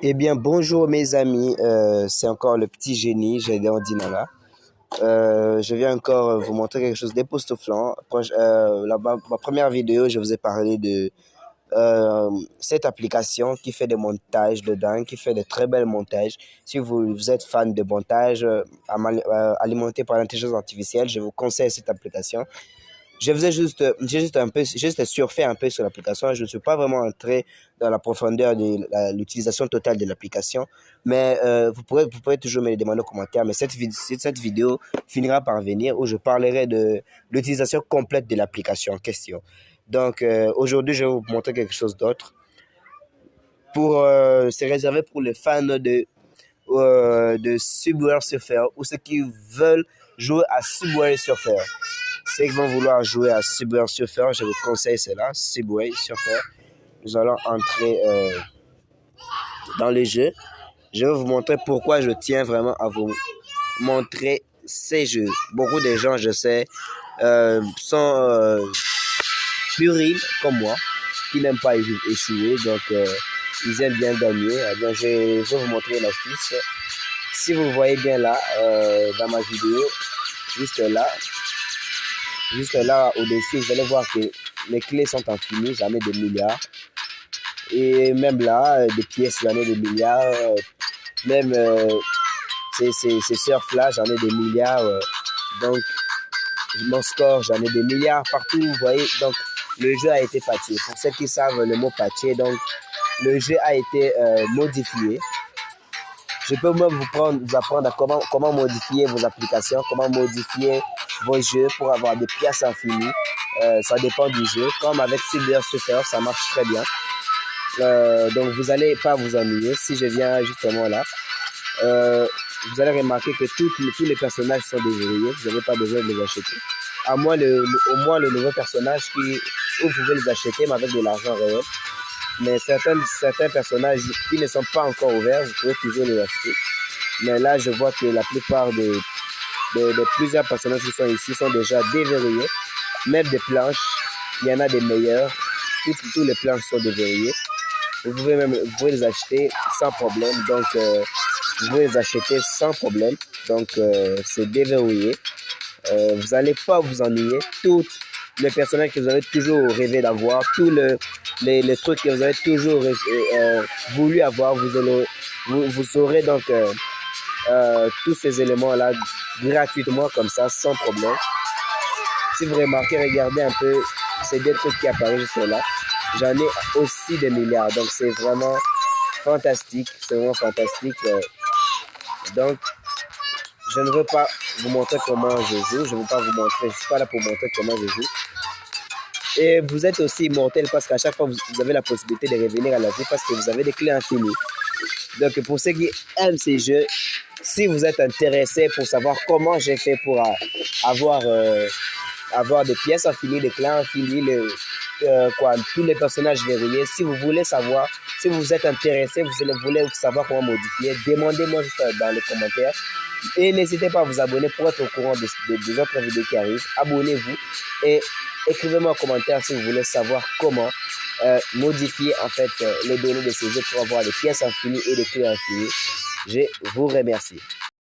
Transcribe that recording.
Eh bien, bonjour mes amis, c'est encore le petit génie, Gédéon Dinala. Je viens encore vous montrer quelque chose d'époustouflant. Ma première vidéo, je vous ai parlé de cette application qui fait des montages de dingue, qui fait de très belles montages. Si vous êtes fan de montage alimenté par l'intelligence artificielle, je vous conseille cette application. J'ai juste surfé un peu sur l'application. Je ne suis pas vraiment entré dans la profondeur de l'utilisation totale de l'application. Mais vous pourrez toujours me le demander en commentaire. Mais cette vidéo finira par venir où je parlerai de l'utilisation complète de l'application en question. Donc, aujourd'hui, je vais vous montrer quelque chose d'autre. C'est réservé pour les fans de Subway Surfer ou ceux qui veulent jouer à Subway Surfer. Ceux qui vont vouloir jouer à Subway Surfer, je vous conseille cela, Subway Surfer. Nous allons entrer dans le jeu. Je vais vous montrer pourquoi je tiens vraiment à vous montrer ces jeux. Beaucoup de gens, je sais, sont puriles comme moi, qui n'aiment pas échouer, donc ils aiment bien gagner. Eh bien, je vais vous montrer l'astuce. Si vous voyez bien là, dans ma vidéo, juste là au-dessus, vous allez voir que les clés sont infinies, j'en ai des milliards. Et même là, des pièces, j'en ai des milliards. Même ces surfs-là, j'en ai des milliards. Donc, mon score, j'en ai des milliards partout, vous voyez. Donc, le jeu a été patché. Pour ceux qui savent le mot patché, donc, le jeu a été modifié. Je peux même vous apprendre à comment modifier vos applications, comment modifier vos jeux pour avoir des pièces infinies. Ça dépend du jeu. Comme avec Subway Surfer, ça marche très bien. Donc, vous n'allez pas vous ennuyer. Si je viens justement là, vous allez remarquer que tous les personnages sont déverrouillés. Vous n'avez pas besoin de les acheter. Au moins le nouveau personnage où vous pouvez les acheter, mais avec de l'argent réel. Mais certains personnages qui ne sont pas encore ouverts, vous pouvez toujours les acheter. Mais là, je vois que la plupart de plusieurs personnages qui sont ici sont déjà déverrouillés. Même des planches, il y en a des meilleures. Tous les planches sont déverrouillées. Vous pouvez les acheter sans problème. Donc, vous pouvez les acheter sans problème. Donc, c'est déverrouillé. Vous n'allez pas vous ennuyer. Tous les personnages que vous avez toujours rêvé d'avoir, tous les trucs que vous avez toujours voulu avoir, vous aurez donc tous ces éléments-là gratuitement comme ça, sans problème. Si vous remarquez, regardez un peu ces deux trucs qui apparaissent juste là. J'en ai aussi des milliards, donc c'est vraiment fantastique. C'est vraiment fantastique. Donc, je ne veux pas vous montrer comment je joue. Je ne veux pas vous montrer. Je ne suis pas là pour montrer comment je joue. Et vous êtes aussi immortel parce qu'à chaque fois, vous avez la possibilité de revenir à la vie parce que vous avez des clés infinies. Donc, pour ceux qui aiment ces jeux, si vous êtes intéressé pour savoir comment j'ai fait pour avoir des pièces infinies, des clés infinies, tous les personnages verrouillés, si vous voulez savoir, si vous êtes intéressé, vous voulez savoir comment modifier, demandez-moi juste dans les commentaires. Et n'hésitez pas à vous abonner pour être au courant des autres vidéos qui arrivent. Abonnez-vous et écrivez-moi en commentaire si vous voulez savoir comment modifier en fait les données de ces jeux pour avoir des pièces infinies et des clés infinies. Je vous remercie.